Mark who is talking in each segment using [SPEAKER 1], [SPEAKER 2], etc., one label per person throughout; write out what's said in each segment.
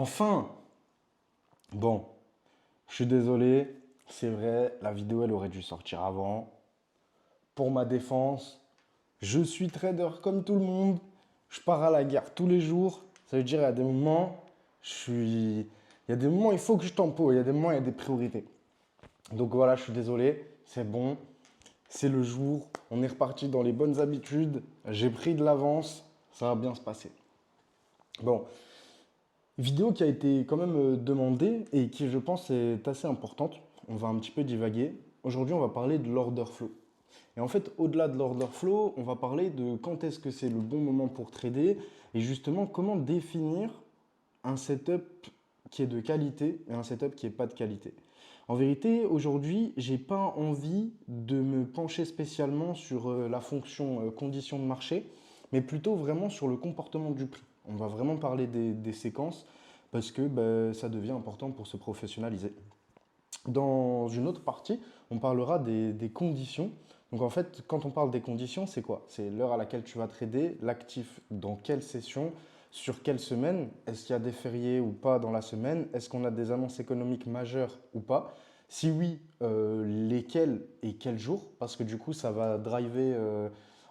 [SPEAKER 1] Enfin! Bon, je suis désolé, c'est vrai, la vidéo elle aurait dû sortir avant. Pour ma défense, je suis trader comme tout le monde. Je pars à la guerre tous les jours. Ça veut dire, il y a des moments, il y a des moments, il faut que je tempo. Il y a des moments, il y a des priorités. Donc voilà, je suis désolé, c'est bon. C'est le jour. On est reparti dans les bonnes habitudes. J'ai pris de l'avance. Ça va bien se passer. Bon, vidéo qui a été quand même demandée et qui, je pense, est assez importante. On va un petit peu divaguer. Aujourd'hui, on va parler de l'order flow. Et en fait, au-delà de l'order flow, on va parler de quand est-ce que c'est le bon moment pour trader et justement comment définir un setup qui est de qualité et un setup qui n'est pas de qualité. En vérité, aujourd'hui, j'ai pas envie de me pencher spécialement sur la fonction condition de marché, mais plutôt vraiment sur le comportement du prix. On va vraiment parler des séquences parce que ça devient important pour se professionnaliser. Dans une autre partie, on parlera des conditions. Donc en fait, quand on parle des conditions, c'est quoi? C'est l'heure à laquelle tu vas trader, l'actif dans quelle session, sur quelle semaine, est-ce qu'il y a des fériés ou pas dans la semaine, est-ce qu'on a des annonces économiques majeures ou pas? Si oui, lesquelles et quels jours? Parce que du coup, ça va driver.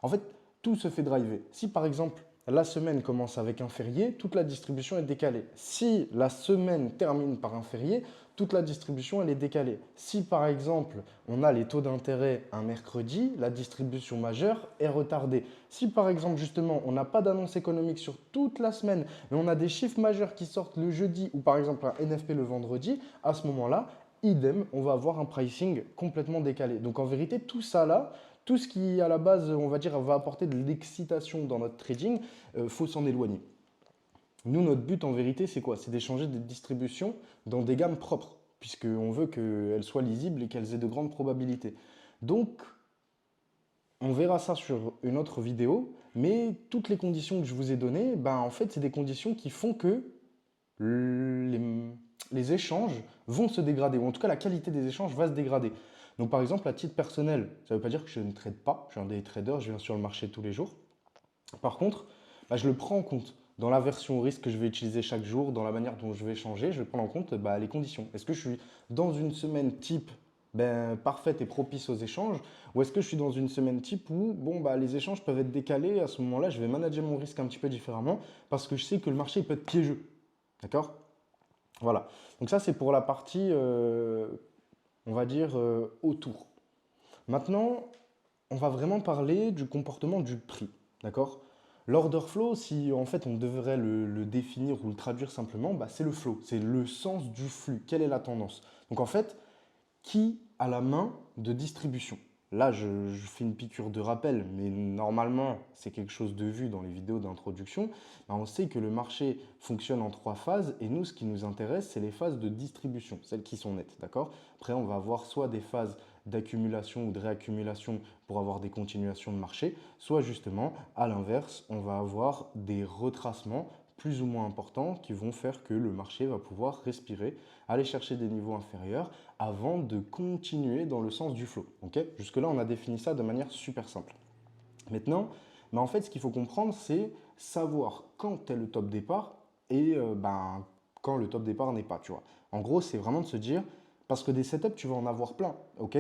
[SPEAKER 1] En fait, tout se fait driver. Si par exemple, la semaine commence avec un férié, toute la distribution est décalée. Si la semaine termine par un férié, toute la distribution elle est décalée. Si par exemple on a les taux d'intérêt un mercredi, la distribution majeure est retardée. Si par exemple justement on n'a pas d'annonce économique sur toute la semaine, mais on a des chiffres majeurs qui sortent le jeudi ou par exemple un NFP le vendredi, à ce moment-là, idem, on va avoir un pricing complètement décalé. Donc en vérité, tout ça là, tout ce qui à la base, on va dire, va apporter de l'excitation dans notre trading, faut s'en éloigner. Nous, notre but en vérité, c'est quoi? C'est d'échanger des distributions dans des gammes propres, puisqu'on veut qu'elles soient lisibles et qu'elles aient de grandes probabilités. Donc, on verra ça sur une autre vidéo, mais toutes les conditions que je vous ai données, en fait, c'est des conditions qui font que les, les échanges vont se dégrader, ou en tout cas la qualité des échanges va se dégrader. Donc par exemple, à titre personnel, ça ne veut pas dire que je ne trade pas, je suis un day trader, je viens sur le marché tous les jours. Par contre, je le prends en compte. Dans la version risque que je vais utiliser chaque jour, dans la manière dont je vais changer, je vais prendre en compte les conditions. Est-ce que je suis dans une semaine type parfaite et propice aux échanges, ou est-ce que je suis dans une semaine type où les échanges peuvent être décalés? À ce moment-là, je vais manager mon risque un petit peu différemment parce que je sais que le marché peut être piégeux. D'accord? Voilà. Donc ça, c'est pour la partie, on va dire, autour. Maintenant, on va vraiment parler du comportement du prix. D'accord? L'order flow, si en fait on devrait le définir ou le traduire simplement, c'est le flow, c'est le sens du flux. Quelle est la tendance? Donc en fait, qui a la main de distribution? Là, je fais une piqûre de rappel, mais normalement, c'est quelque chose de vu dans les vidéos d'introduction. On sait que le marché fonctionne en trois phases et nous, ce qui nous intéresse, c'est les phases de distribution, celles qui sont nettes. D'accord? Après, on va avoir soit des phases d'accumulation ou de réaccumulation pour avoir des continuations de marché, soit justement, à l'inverse, on va avoir des retracements plus ou moins importants qui vont faire que le marché va pouvoir respirer, aller chercher des niveaux inférieurs avant de continuer dans le sens du flow. Okay? Jusque-là, on a défini ça de manière super simple. Maintenant, en fait, ce qu'il faut comprendre, c'est savoir quand est le top départ et quand le top départ n'est pas. Tu vois. En gros, c'est vraiment de se dire, parce que des setups, tu vas en avoir plein. Ok?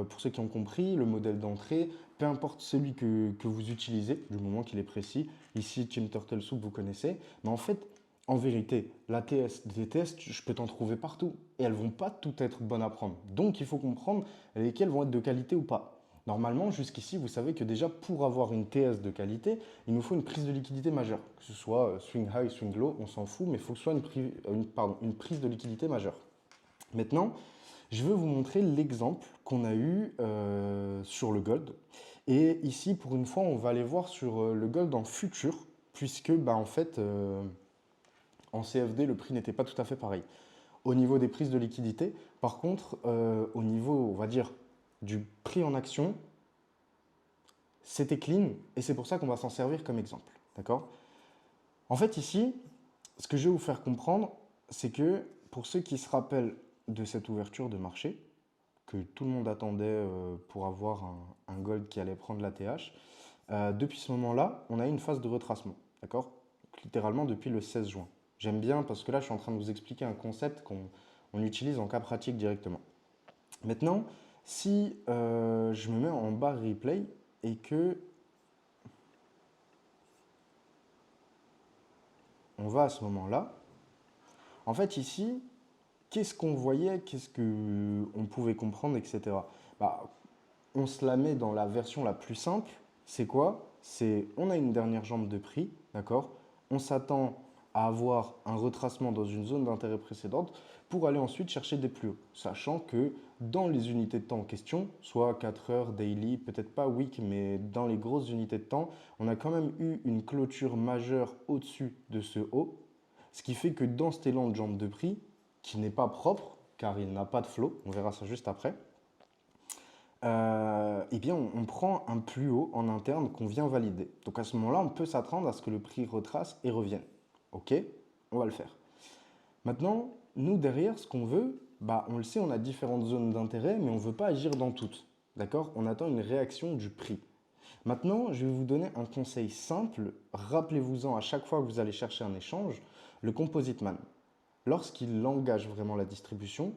[SPEAKER 1] Pour ceux qui ont compris, le modèle d'entrée, peu importe celui que vous utilisez, du moment qu'il est précis. Ici, Team Turtle Soup, vous connaissez. Mais en fait, en vérité, des tests, je peux t'en trouver partout. Et elles vont pas toutes être bonnes à prendre. Donc, il faut comprendre lesquelles vont être de qualité ou pas. Normalement, jusqu'ici, vous savez que déjà pour avoir une TS de qualité, il nous faut une prise de liquidité majeure. Que ce soit swing high, swing low, on s'en fout, mais il faut que ce soit une prise de liquidité majeure. Maintenant, je veux vous montrer l'exemple qu'on a eu sur le gold. Et ici, pour une fois, on va aller voir sur le gold en futur, puisque en fait, en CFD, le prix n'était pas tout à fait pareil. Au niveau des prises de liquidité, par contre, au niveau, on va dire, du prix en action, c'était clean et c'est pour ça qu'on va s'en servir comme exemple. D'accord? En fait, ici, ce que je vais vous faire comprendre, c'est que pour ceux qui se rappellent de cette ouverture de marché, que tout le monde attendait pour avoir un gold qui allait prendre la TH, depuis ce moment-là, on a eu une phase de retracement. D'accord? Littéralement depuis le 16 juin. J'aime bien parce que là, je suis en train de vous expliquer un concept qu'on utilise en cas pratique directement. Maintenant, si je me mets en barre replay et que on va à ce moment-là, en fait ici, qu'est-ce qu'on voyait, qu'est-ce qu'on pouvait comprendre, etc. Bah, on se la met dans la version la plus simple. C'est quoi? C'est on a une dernière jambe de prix, d'accord? On s'attend à avoir un retracement dans une zone d'intérêt précédente pour aller ensuite chercher des plus hauts, sachant que dans les unités de temps en question, soit 4 heures, daily, peut-être pas week, mais dans les grosses unités de temps, on a quand même eu une clôture majeure au-dessus de ce haut, ce qui fait que dans cet élan de jambe de prix, qui n'est pas propre, car il n'a pas de flow, on verra ça juste après, eh bien, on prend un plus haut en interne qu'on vient valider. Donc à ce moment-là, on peut s'attendre à ce que le prix retrace et revienne. Ok, on va le faire. Maintenant, nous derrière, ce qu'on veut, bah, on le sait, on a différentes zones d'intérêt, mais on ne veut pas agir dans toutes. D'accord? On attend une réaction du prix. Maintenant, je vais vous donner un conseil simple. Rappelez-vous-en à chaque fois que vous allez chercher un échange, le composite man. Lorsqu'il engage vraiment la distribution,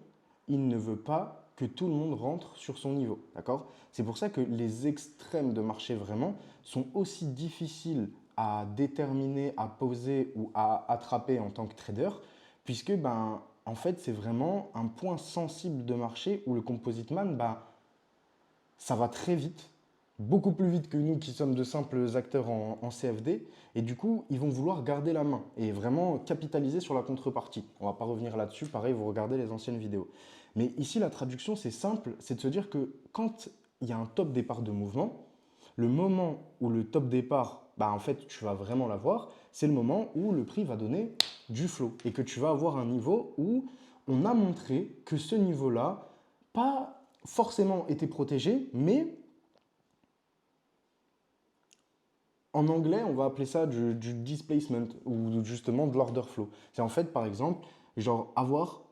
[SPEAKER 1] il ne veut pas que tout le monde rentre sur son niveau. D'accord? C'est pour ça que les extrêmes de marché vraiment sont aussi difficiles à déterminer, à poser ou à attraper en tant que trader, puisque en fait, c'est vraiment un point sensible de marché où le composite man, ça va très vite, beaucoup plus vite que nous qui sommes de simples acteurs en CFD. Et du coup, ils vont vouloir garder la main et vraiment capitaliser sur la contrepartie. On ne va pas revenir là-dessus. Pareil, vous regardez les anciennes vidéos. Mais ici, la traduction, c'est simple. C'est de se dire que quand il y a un top départ de mouvement, le moment où le top départ, en fait, tu vas vraiment l'avoir, c'est le moment où le prix va donner du flow et que tu vas avoir un niveau où on a montré que ce niveau-là, pas forcément été protégé, mais en anglais, on va appeler ça du displacement ou justement de l'order flow. C'est en fait, par exemple, genre avoir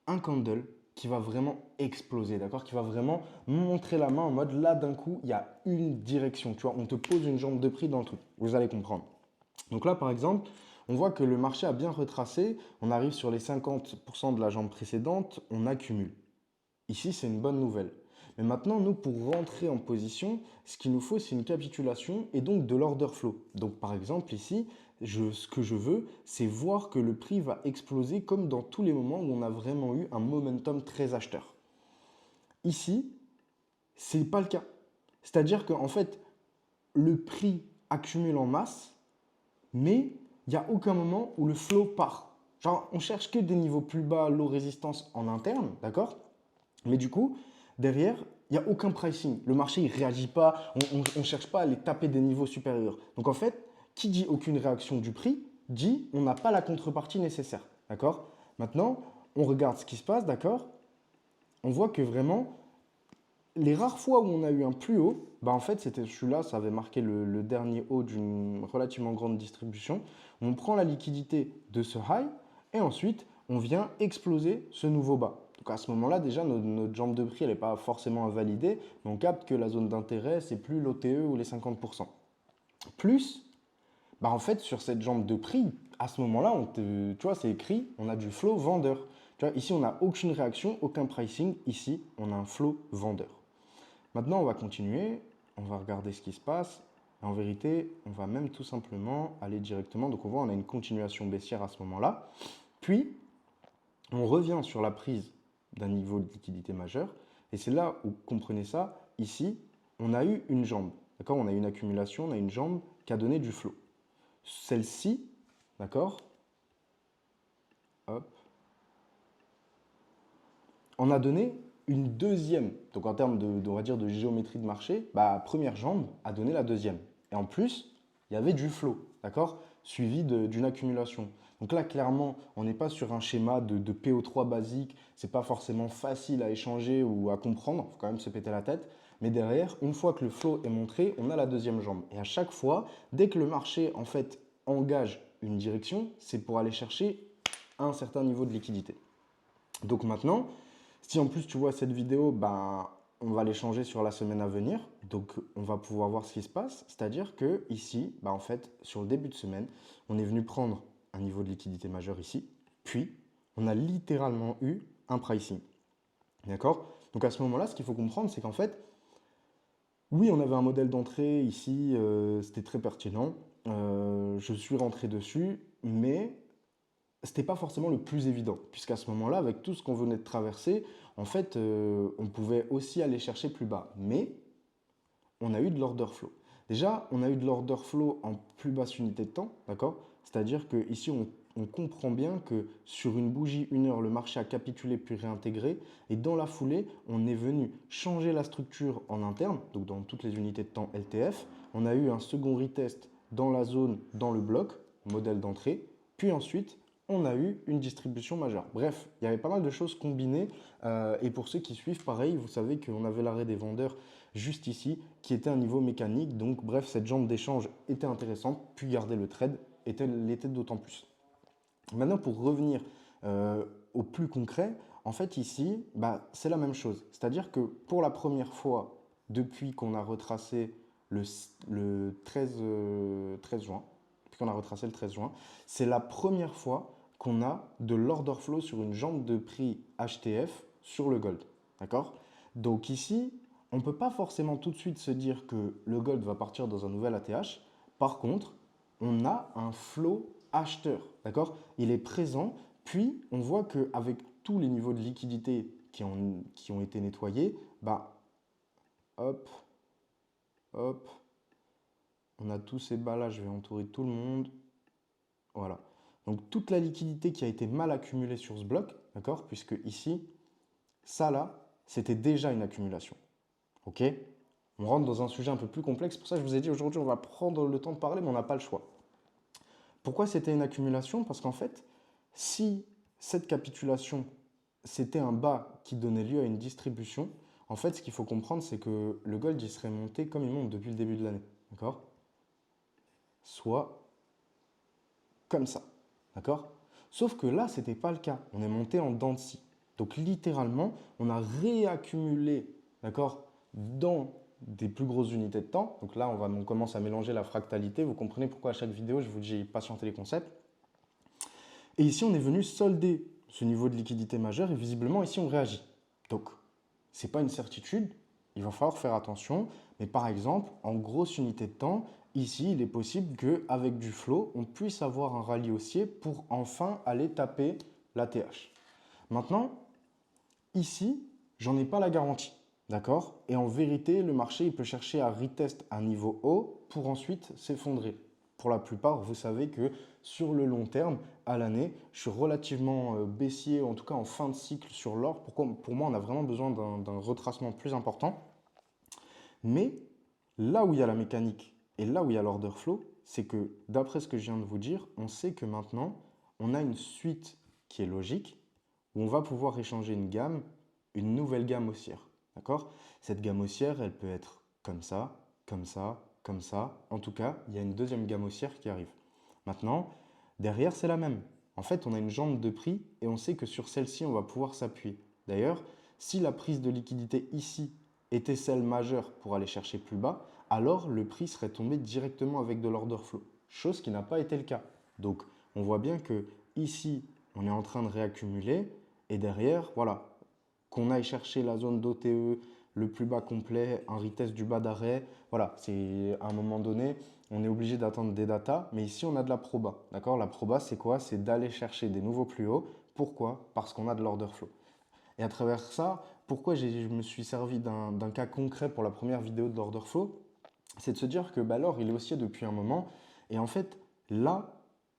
[SPEAKER 1] un candle qui va vraiment exploser, d'accord? Qui va vraiment montrer la main en mode là, d'un coup, il y a une direction. Tu vois, on te pose une jambe de prix dans le truc. Vous allez comprendre. Donc là, par exemple, on voit que le marché a bien retracé. On arrive sur les 50% de la jambe précédente. On accumule. Ici, c'est une bonne nouvelle. Mais maintenant, nous, pour rentrer en position, ce qu'il nous faut, c'est une capitulation et donc de l'order flow. Donc, par exemple, ici, ce que je veux, c'est voir que le prix va exploser comme dans tous les moments où on a vraiment eu un momentum très acheteur. Ici, ce n'est pas le cas. C'est-à-dire qu'en fait, le prix accumule en masse, mais il n'y a aucun moment où le flow part. Genre, on cherche que des niveaux plus bas, low résistance en interne, d'accord? Mais du coup, derrière, il n'y a aucun pricing. Le marché, il ne réagit pas. On ne cherche pas à aller taper des niveaux supérieurs. Donc en fait, qui dit aucune réaction du prix, dit on n'a pas la contrepartie nécessaire. D'accord? Maintenant, on regarde ce qui se passe, d'accord? On voit que vraiment, les rares fois où on a eu un plus haut, en fait, c'était celui-là, ça avait marqué le dernier haut d'une relativement grande distribution. On prend la liquidité de ce high et ensuite, on vient exploser ce nouveau bas. Donc à ce moment-là, déjà, notre jambe de prix, elle n'est pas forcément à valider, mais on capte que la zone d'intérêt, c'est plus l'OTE ou les 50%. Plus, en fait, sur cette jambe de prix, à ce moment-là, tu vois, c'est écrit, on a du flow vendeur. Tu vois, ici, on n'a aucune réaction, aucun pricing. Ici, on a un flow vendeur. Maintenant, on va continuer, on va regarder ce qui se passe. Et en vérité, on va même tout simplement aller directement. Donc, on voit, on a une continuation baissière à ce moment-là. Puis, on revient sur la prise d'un niveau de liquidité majeur. Et c'est là où, comprenez ça, ici, on a eu une jambe. D'accord? On a eu une accumulation, on a une jambe qui a donné du flow. Celle-ci, d'accord? Hop. On a donné une deuxième. Donc en termes on va dire de géométrie de marché, première jambe a donné la deuxième. Et en plus, il y avait du flow, d'accord? Suivi d'une accumulation. Donc là, clairement, on n'est pas sur un schéma de PO3 basique. C'est pas forcément facile à échanger ou à comprendre. Il faut quand même se péter la tête. Mais derrière, une fois que le flow est montré, on a la deuxième jambe. Et à chaque fois, dès que le marché en fait engage une direction, c'est pour aller chercher un certain niveau de liquidité. Donc maintenant, si en plus tu vois cette vidéo, on va l'échanger sur la semaine à venir. Donc on va pouvoir voir ce qui se passe. C'est-à-dire que ici, en fait, sur le début de semaine, on est venu prendre un niveau de liquidité majeur ici, puis on a littéralement eu un pricing. D'accord? Donc à ce moment-là, ce qu'il faut comprendre, c'est qu'en fait, oui, on avait un modèle d'entrée ici, c'était très pertinent. Je suis rentré dessus, mais c'était pas forcément le plus évident, puisqu'à ce moment-là, avec tout ce qu'on venait de traverser, en fait, on pouvait aussi aller chercher plus bas. Mais on a eu de l'order flow. Déjà, on a eu de l'order flow en plus basse unité de temps, d'accord? C'est-à-dire qu'ici, on comprend bien que sur une bougie 1 heure, le marché a capitulé puis réintégré. Et dans la foulée, on est venu changer la structure en interne, donc dans toutes les unités de temps LTF. On a eu un second retest dans la zone, dans le bloc, modèle d'entrée. Puis ensuite, on a eu une distribution majeure. Bref, il y avait pas mal de choses combinées. Et pour ceux qui suivent, pareil, vous savez qu'on avait l'arrêt des vendeurs juste ici, qui était un niveau mécanique. Donc bref, cette jambe d'échange était intéressante, puis garder le trade l'était d'autant plus. Maintenant, pour revenir au plus concret, en fait ici, bah, c'est la même chose. C'est-à-dire que pour la première fois, depuis qu'on a retracé le 13 juin, depuis qu'on a retracé le 13 juin, c'est la première fois qu'on a de l'order flow sur une jambe de prix HTF sur le gold. D'accord? Donc ici, on ne peut pas forcément tout de suite se dire que le gold va partir dans un nouvel ATH. Par contre, on a un flow acheteur. D'accord? Il est présent. Puis, on voit qu'avec tous les niveaux de liquidité qui ont été nettoyés, bah, hop, hop, on a tous ces bas-là. Je vais entourer tout le monde. Voilà. Donc, toute la liquidité qui a été mal accumulée sur ce bloc, d'accord? Puisque ici, ça là, c'était déjà une accumulation. Ok? On rentre dans un sujet un peu plus complexe. Pour ça, je vous ai dit aujourd'hui, on va prendre le temps de parler, mais on n'a pas le choix. Pourquoi c'était une accumulation? Parce qu'en fait, si cette capitulation, c'était un bas qui donnait lieu à une distribution, en fait, ce qu'il faut comprendre, c'est que le gold, il serait monté comme il monte depuis le début de l'année. D'accord? Soit comme ça. D'accord? Sauf que là, ce n'était pas le cas. On est monté en dents de scie. Donc, littéralement, on a réaccumulé, d'accord, dans des plus grosses unités de temps. Donc là, on commence à mélanger la fractalité. Vous comprenez pourquoi à chaque vidéo, je vous dis patienter les concepts. Et ici, on est venu solder ce niveau de liquidité majeur et visiblement, ici, on réagit. Donc, ce n'est pas une certitude. Il va falloir faire attention. Mais par exemple, en grosse unité de temps, ici, il est possible qu'avec du flow, on puisse avoir un rallye haussier pour enfin aller taper la TH. Maintenant, ici, j'en ai pas la garantie. D'accord? Et en vérité, le marché, il peut chercher à retest un niveau haut pour ensuite s'effondrer. Pour la plupart, vous savez que sur le long terme, à l'année, je suis relativement baissier, en tout cas en fin de cycle sur l'or. Pourquoi? Pour moi, on a vraiment besoin d'un retracement plus important. Mais là où il y a la mécanique et là où il y a l'order flow, c'est que d'après ce que je viens de vous dire, on sait que maintenant, on a une suite qui est logique, où on va pouvoir échanger une gamme, une nouvelle gamme haussière. D'accord? Cette gamme haussière, elle peut être comme ça, comme ça, comme ça. En tout cas, il y a une deuxième gamme haussière qui arrive. Maintenant, derrière, c'est la même. En fait, on a une jambe de prix et on sait que sur celle-ci, on va pouvoir s'appuyer. D'ailleurs, si la prise de liquidité ici était celle majeure pour aller chercher plus bas, alors le prix serait tombé directement avec de l'order flow, chose qui n'a pas été le cas. Donc, on voit bien que ici, on est en train de réaccumuler et derrière, voilà, qu'on aille chercher la zone d'OTE, le plus bas complet, un retest du bas d'arrêt. Voilà, c'est à un moment donné, on est obligé d'attendre des datas, mais ici on a de la proba. D'accord? La proba, c'est quoi? C'est d'aller chercher des nouveaux plus hauts. Pourquoi? Parce qu'on a de l'order flow. Et à travers ça, pourquoi je me suis servi d'un cas concret pour la première vidéo de l'order flow? C'est de se dire que bah, l'or, il est haussier depuis un moment. Et en fait, là,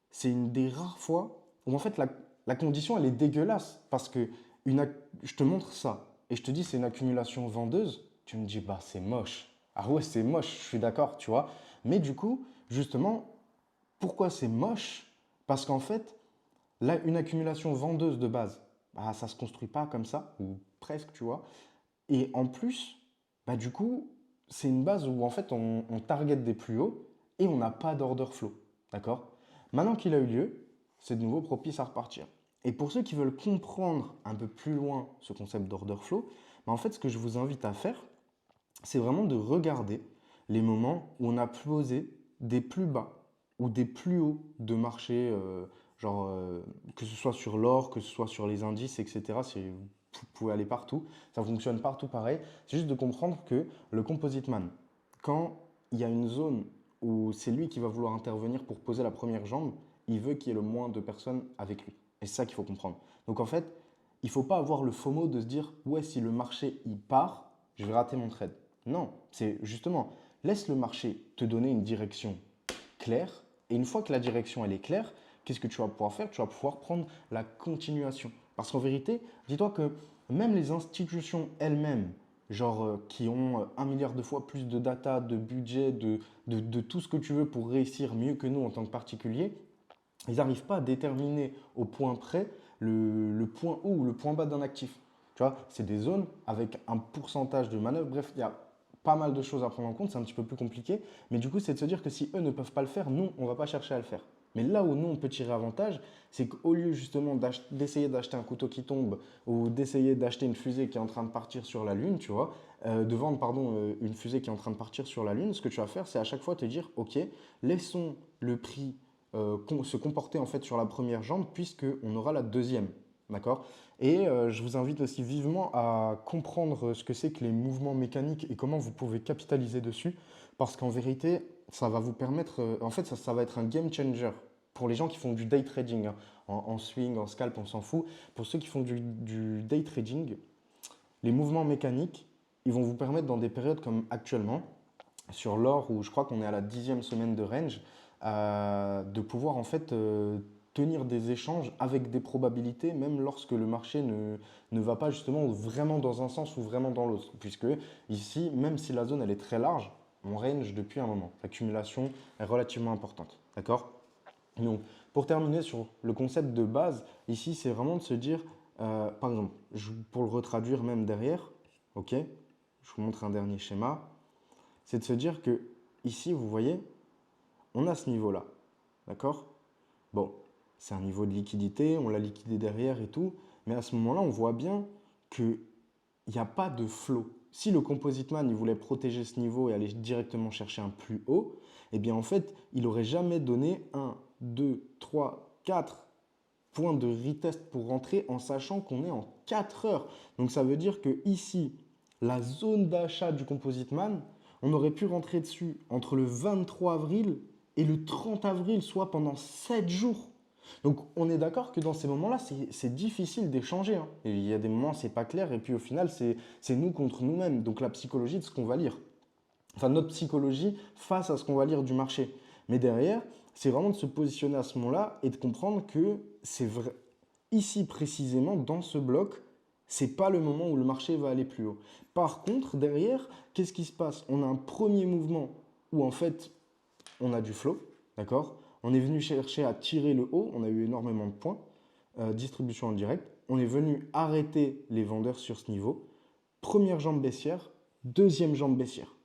[SPEAKER 1] c'est une des rares fois où en fait la condition, elle est dégueulasse. Parce que je te montre ça et je te dis c'est une accumulation vendeuse. Tu me dis, bah c'est moche. Ah ouais, c'est moche, je suis d'accord, tu vois. Mais du coup, justement, pourquoi c'est moche? Parce qu'en fait, là, une accumulation vendeuse de base, bah, ça ne se construit pas comme ça, ou presque, tu vois. Et en plus, bah, du coup, c'est une base où en fait on target des plus hauts et on n'a pas d'order flow. D'accord? Maintenant qu'il a eu lieu, c'est de nouveau propice à repartir. Et pour ceux qui veulent comprendre un peu plus loin ce concept d'order flow, bah, en fait, ce que je vous invite à faire, c'est vraiment de regarder les moments où on a posé des plus bas ou des plus hauts de marché Genre, que ce soit sur l'or, que ce soit sur les indices, etc. Vous pouvez aller partout. Ça fonctionne partout pareil. C'est juste de comprendre que le composite man, quand il y a une zone où c'est lui qui va vouloir intervenir pour poser la première jambe, il veut qu'il y ait le moins de personnes avec lui. Et c'est ça qu'il faut comprendre. Donc en fait, il ne faut pas avoir le FOMO de se dire ouais, si le marché il part, je vais rater mon trade. Non, c'est justement, laisse le marché te donner une direction claire. Et une fois que la direction elle est claire, qu'est-ce que tu vas pouvoir faire? Tu vas pouvoir prendre la continuation. Parce qu'en vérité, dis-toi que même les institutions elles-mêmes, genre qui ont 1 milliard de fois plus de data, de budget, de tout ce que tu veux pour réussir mieux que nous en tant que particuliers, ils n'arrivent pas à déterminer au point près le point haut ou le point bas d'un actif. Tu vois, c'est des zones avec un pourcentage de manœuvre. Bref, il y a pas mal de choses à prendre en compte, c'est un petit peu plus compliqué. Mais du coup, c'est de se dire que si eux ne peuvent pas le faire, nous, on ne va pas chercher à le faire. Mais là où nous, on peut tirer avantage, c'est qu'au lieu justement d'essayer d'acheter un couteau qui tombe ou d'essayer d'acheter une fusée qui est en train de partir sur la Lune, tu vois, de vendre pardon, une fusée qui est en train de partir sur la Lune, ce que tu vas faire, c'est à chaque fois te dire, ok, laissons le prix se comporter en fait sur la première jambe puisqu'on aura la deuxième. D'accord. Et je vous invite aussi vivement à comprendre ce que c'est que les mouvements mécaniques et comment vous pouvez capitaliser dessus. Parce qu'en vérité, ça va vous permettre, en fait, ça va être un game changer pour les gens qui font du day trading, hein. En swing, en scalp, on s'en fout. Pour ceux qui font du day trading, les mouvements mécaniques, ils vont vous permettre dans des périodes comme actuellement, sur l'or où je crois qu'on est à la 10e semaine de range, de pouvoir en fait tenir des échanges avec des probabilités, même lorsque le marché ne va pas justement vraiment dans un sens ou vraiment dans l'autre. Puisque ici, même si la zone elle est très large, on range depuis un moment. L'accumulation est relativement importante. D'accord? Donc, pour terminer sur le concept de base, ici, c'est vraiment de se dire, par exemple, pour le retraduire même derrière, ok, je vous montre un dernier schéma, c'est de se dire que ici, vous voyez, on a ce niveau-là, d'accord? Bon, c'est un niveau de liquidité, on l'a liquidé derrière et tout, mais à ce moment-là, on voit bien qu'il n'y a pas de flow. Si le composite man il voulait protéger ce niveau et aller directement chercher un plus haut, eh bien en fait, il n'aurait jamais donné 1, 2, 3, 4 points de retest pour rentrer en sachant qu'on est en 4 heures. Donc ça veut dire que ici, la zone d'achat du composite man, on aurait pu rentrer dessus entre le 23 avril et le 30 avril, soit pendant 7 jours. Donc on est d'accord que dans ces moments-là, c'est difficile d'échanger, hein. Et il y a des moments, c'est pas clair, et puis au final, c'est nous contre nous-mêmes. Donc la psychologie de ce qu'on va lire. Enfin, notre psychologie face à ce qu'on va lire du marché. Mais derrière, c'est vraiment de se positionner à ce moment-là et de comprendre que c'est vrai. Ici précisément, dans ce bloc, c'est pas le moment où le marché va aller plus haut. Par contre, derrière, qu'est-ce qui se passe? On a un premier mouvement où en fait, on a du flow, d'accord? On est venu chercher à tirer le haut, on a eu énormément de points, distribution en direct. On est venu arrêter les vendeurs sur ce niveau. Première jambe baissière, deuxième jambe baissière,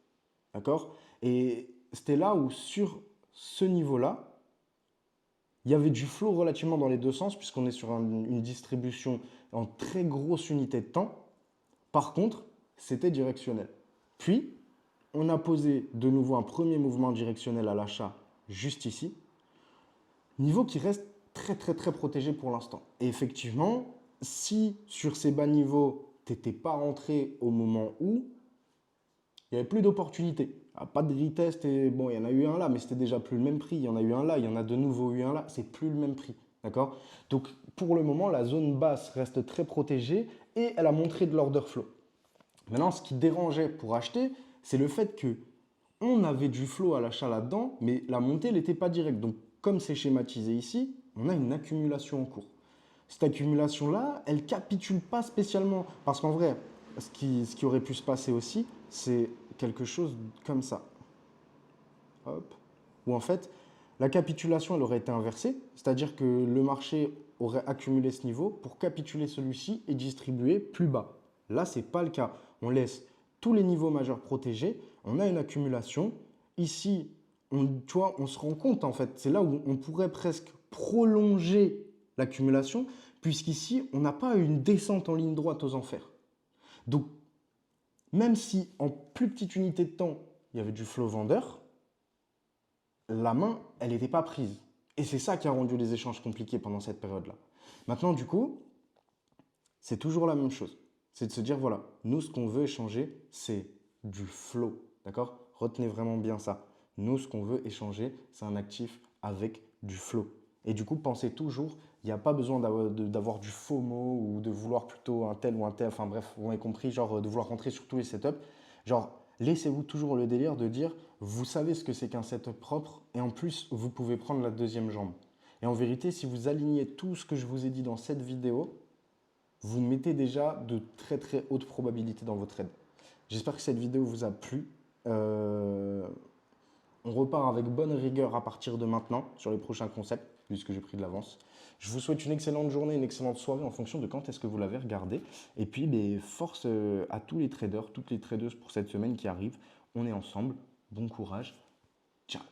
[SPEAKER 1] d'accord? Et c'était là où sur ce niveau-là, il y avait du flow relativement dans les deux sens, puisqu'on est sur une distribution en très grosse unité de temps. Par contre, c'était directionnel. Puis, on a posé de nouveau un premier mouvement directionnel à l'achat juste ici. Niveau qui reste très très très protégé pour l'instant. Et effectivement, si sur ces bas niveaux, tu n'étais pas rentré au moment où, il n'y avait plus d'opportunités. Pas de retest, et bon, il y en a eu un là, mais c'était déjà plus le même prix. Il y en a eu un là, il y en a de nouveau eu un là, c'est plus le même prix. D'accord? Donc pour le moment, la zone basse reste très protégée et elle a montré de l'order flow. Maintenant, ce qui dérangeait pour acheter, c'est le fait que on avait du flow à l'achat là-dedans, mais la montée n'était pas directe. Donc comme c'est schématisé ici, on a une accumulation en cours. Cette accumulation-là, elle ne capitule pas spécialement. Parce qu'en vrai, ce qui aurait pu se passer aussi, c'est quelque chose comme ça. Hop. Où en fait, la capitulation, elle aurait été inversée. C'est-à-dire que le marché aurait accumulé ce niveau pour capituler celui-ci et distribuer plus bas. Là, ce n'est pas le cas. On laisse tous les niveaux majeurs protégés. On a une accumulation. Ici, tu vois, on se rend compte en fait. C'est là où on pourrait presque prolonger l'accumulation, puisqu'ici, on n'a pas une descente en ligne droite aux enfers. Donc, même si en plus petite unité de temps, il y avait du flow vendeur, la main, elle n'était pas prise. Et c'est ça qui a rendu les échanges compliqués pendant cette période-là. Maintenant, du coup, c'est toujours la même chose. C'est de se dire, voilà, nous, ce qu'on veut échanger, c'est du flow. D'accord? Retenez vraiment bien ça. Nous, ce qu'on veut échanger, c'est un actif avec du flow. Et du coup, pensez toujours, il n'y a pas besoin d'avoir du FOMO ou de vouloir plutôt un tel ou un tel. Enfin bref, vous m'avez compris, genre de vouloir rentrer sur tous les setups. Genre, laissez-vous toujours le délire de dire, vous savez ce que c'est qu'un setup propre et en plus, vous pouvez prendre la deuxième jambe. Et en vérité, si vous alignez tout ce que je vous ai dit dans cette vidéo, vous mettez déjà de très très hautes probabilités dans votre trade. J'espère que cette vidéo vous a plu. On repart avec bonne rigueur à partir de maintenant sur les prochains concepts, puisque j'ai pris de l'avance. Je vous souhaite une excellente journée, une excellente soirée en fonction de quand est-ce que vous l'avez regardé. Et puis, force à tous les traders, toutes les tradeuses pour cette semaine qui arrive. On est ensemble. Bon courage. Ciao.